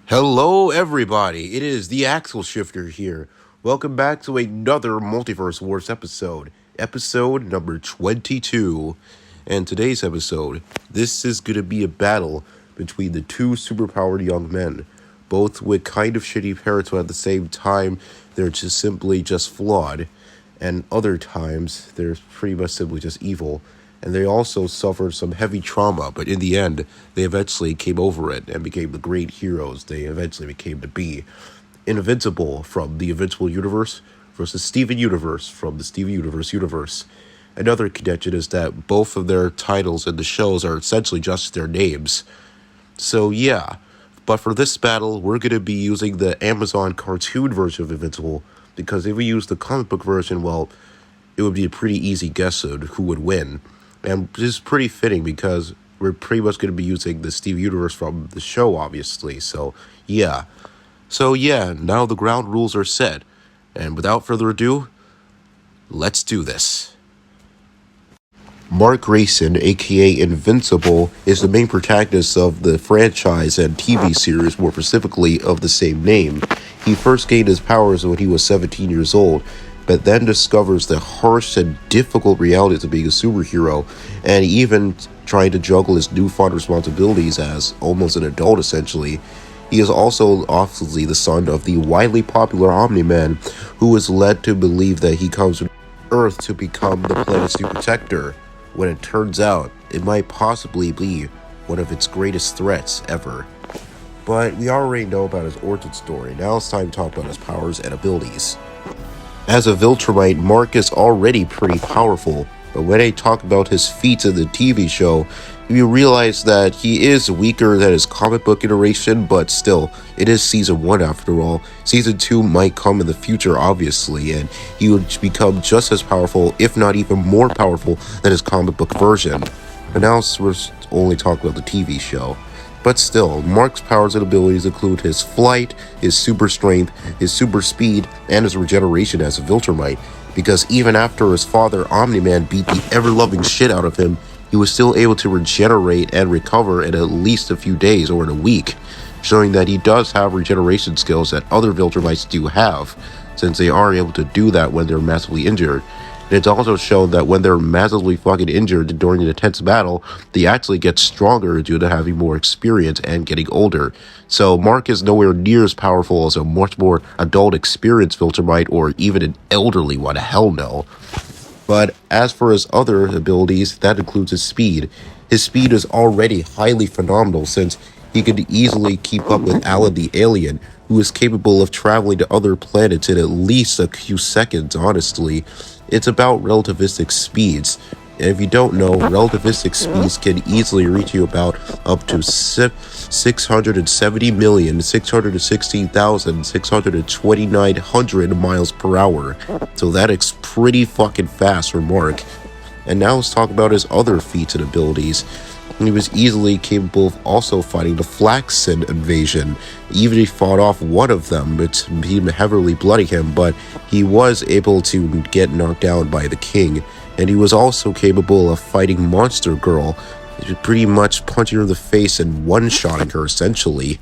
Hello, everybody. It is the Axle Shifter here. Welcome back to another Multiverse Wars episode number 22. And today's episode, this is going to be a battle between the two superpowered young men, both with kind of shitty parents, but at the same time, they're just flawed. And other times, they're pretty much simply just evil. And they also suffered some heavy trauma, but in the end, they eventually came over it and became the great heroes they eventually became to be. Invincible from the Invincible universe versus Steven Universe from the Steven universe. Another connection is that both of their titles in the shows are essentially just their names. So yeah, but for this battle, we're going to be using the Amazon cartoon version of Invincible, because if we use the comic book version, well, it would be a pretty easy guess of who would win. And this is pretty fitting because we're pretty much going to be using the Steve Universe from the show, obviously. So yeah, now the ground rules are set. And without further ado, let's do this. Mark Grayson, aka Invincible, is the main protagonist of the franchise and TV series, more specifically of the same name. He first gained his powers when he was 17 years old, but then discovers the harsh and difficult realities of being a superhero, and even trying to juggle his newfound responsibilities as almost an adult, essentially. He is also obviously the son of the widely popular Omni-Man, who is led to believe that he comes to Earth to become the planet's new protector, when it turns out it might possibly be one of its greatest threats ever. But we already know about his origin story. Now it's time to talk about his powers and abilities. As a Viltrumite, Mark is already pretty powerful, but when I talk about his feats in the TV show, you realize that he is weaker than his comic book iteration, but still, it is Season 1 after all. Season 2 might come in the future, obviously, and he would become just as powerful, if not even more powerful, than his comic book version. But now we're only talking about the TV show. But still, Mark's powers and abilities include his flight, his super strength, his super speed, and his regeneration as a Viltrumite, because even after his father Omni-Man beat the ever-loving shit out of him, he was still able to regenerate and recover in at least a few days or in a week, showing that he does have regeneration skills that other Viltrumites do have, since they are able to do that when they're massively injured. And it's also shown that when they're massively fucking injured during an intense battle, they actually get stronger due to having more experience and getting older. So Mark is nowhere near as powerful as a much more adult experienced Viltrumite or even an elderly one, hell no. But as for his other abilities, that includes his speed. His speed is already highly phenomenal, since he could easily keep up with Alan the Alien, who is capable of traveling to other planets in at least a few seconds, honestly. It's about relativistic speeds. And if you don't know, relativistic speeds can easily reach you about up to 670,616,629 miles per hour. So that is pretty fucking fast for Mark. And now let's talk about his other feats and abilities. He was easily capable of also fighting the Flaxen invasion. Even he fought off one of them, it's heavily blooding him, but he was able to get knocked down by the king. And he was also capable of fighting Monster Girl, pretty much punching her in the face and one-shotting her, essentially.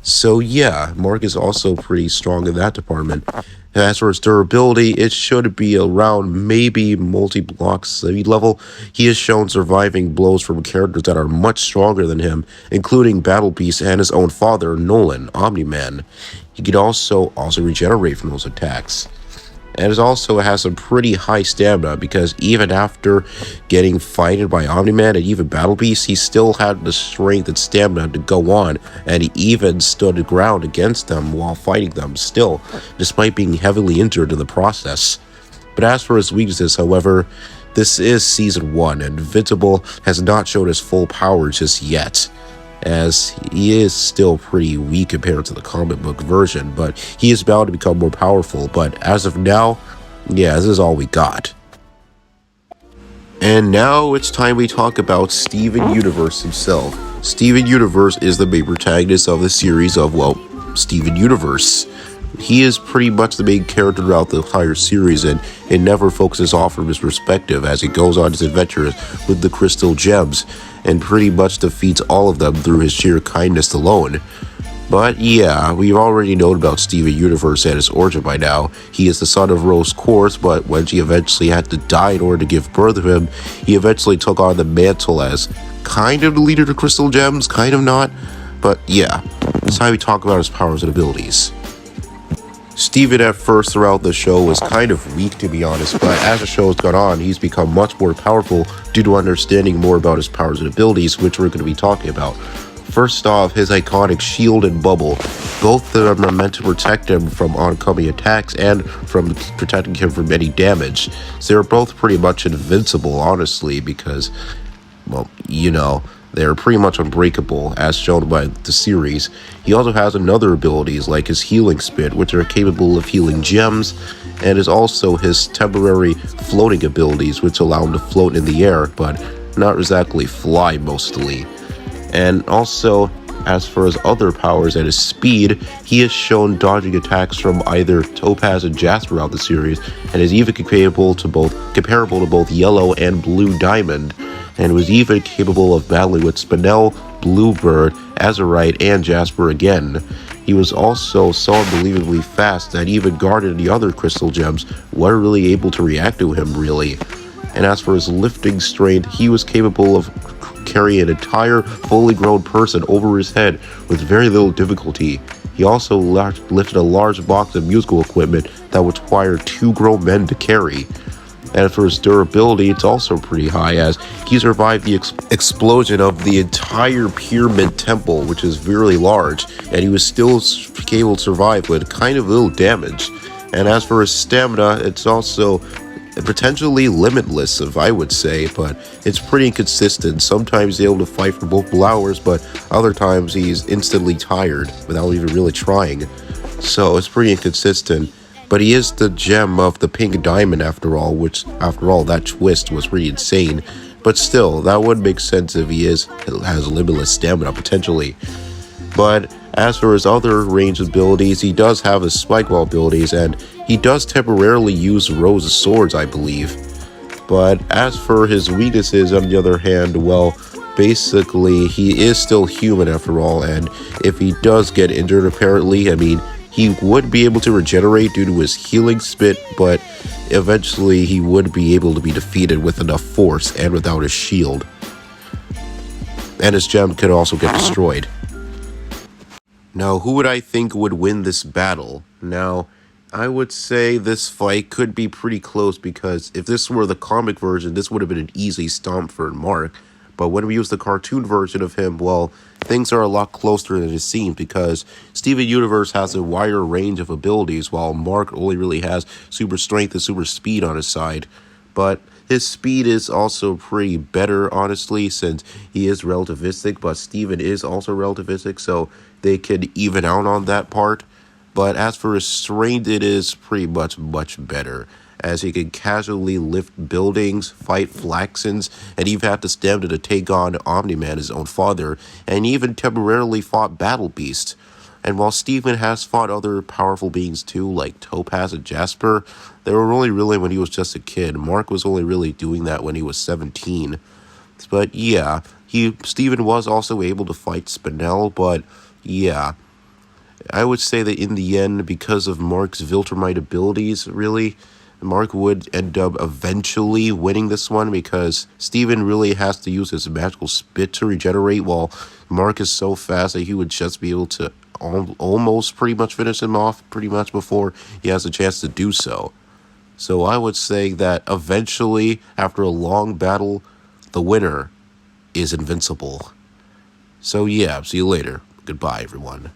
So yeah, Mark is also pretty strong in that department. As for his durability, it should be around maybe multi-block level. He has shown surviving blows from characters that are much stronger than him, including Battle Beast and his own father, Nolan, Omni-Man. He could also regenerate from those attacks. And it also has some pretty high stamina, because even after getting fighted by Omni-Man and even Battle Beast, he still had the strength and stamina to go on, and he even stood his ground against them while fighting them still, despite being heavily injured in the process. But as for his weaknesses, however, this is Season 1, and Invincible has not shown his full power just yet, as he is still pretty weak compared to the comic book version, but he is bound to become more powerful. But as of now, yeah, this is all we got. And now it's time we talk about Steven Universe himself. Steven Universe is the main protagonist of the series of, well, Steven Universe. He is pretty much the main character throughout the entire series, and it never focuses off from his perspective as he goes on his adventures with the crystal gems, and pretty much defeats all of them through his sheer kindness alone. But yeah, we've already known about Steven Universe and his origin by now. He is the son of Rose Quartz, but when she eventually had to die in order to give birth to him, he eventually took on the mantle as kind of the leader of the Crystal Gems, kind of not. But yeah, that's how we talk about his powers and abilities. Steven at first throughout the show was kind of weak, to be honest, but as the show has gone on, he's become much more powerful due to understanding more about his powers and abilities, which we're going to be talking about. First off, his iconic shield and bubble. Both of them are meant to protect him from oncoming attacks and from protecting him from any damage. So they're both pretty much invincible, honestly, because, well, they're pretty much unbreakable, as shown by the series. He also has another abilities, like his healing spit, which are capable of healing gems, and is also his temporary floating abilities, which allow him to float in the air, but not exactly fly mostly. And also, as for his other powers and his speed, he has shown dodging attacks from either Topaz and Jasper throughout the series, and is even comparable to both Yellow and Blue Diamond, and was even capable of battling with Spinel, Bluebird, Azurite, and Jasper again. He was also so unbelievably fast that even Guard and the other Crystal Gems weren't really able to react to him, really. And as for his lifting strength, he was capable of carrying an entire fully grown person over his head with very little difficulty. He also lifted a large box of musical equipment that would require 2 grown men to carry. And for his durability, it's also pretty high, as he survived the explosion of the entire Pyramid Temple, which is very large, and he was still able to survive with kind of little damage. And as for his stamina, it's also potentially limitless, if I would say, but it's pretty inconsistent. Sometimes he's able to fight for multiple hours, but other times he's instantly tired without even really trying. So it's pretty inconsistent. But he is the gem of the pink diamond after all, which, after all, that twist was pretty insane. But still, that would make sense if he has limitless stamina, potentially. But as for his other range abilities, he does have his spike wall abilities, and he does temporarily use Rose's swords, I believe. But as for his weaknesses, on the other hand, well, basically, he is still human after all, and if he does get injured, apparently, he would be able to regenerate due to his healing spit, but eventually he would be able to be defeated with enough force and without his shield. And his gem could also get destroyed. Now, who would I think would win this battle? Now, I would say this fight could be pretty close, because if this were the comic version, this would have been an easy stomp for Mark. But when we use the cartoon version of him, well, things are a lot closer than it seems, because Steven Universe has a wider range of abilities, while Mark only really has super strength and super speed on his side. But his speed is also pretty better, honestly, since he is relativistic, but Steven is also relativistic, so they could even out on that part. But as for his strength, it is pretty much better, as he can casually lift buildings, fight Flaxens, and even have to stand to take on Omni-Man, his own father, and even temporarily fought Battle Beast. And while Steven has fought other powerful beings too, like Topaz and Jasper, they were only really when he was just a kid. Mark was only really doing that when he was 17. But yeah, Steven was also able to fight Spinel, but yeah, I would say that in the end, because of Mark's Viltrumite abilities, really, Mark would end up eventually winning this one, because Steven really has to use his magical spit to regenerate, while Mark is so fast that he would just be able to almost pretty much finish him off pretty much before he has a chance to do so. So I would say that eventually, after a long battle, the winner is Invincible. So yeah, see you later. Goodbye, everyone.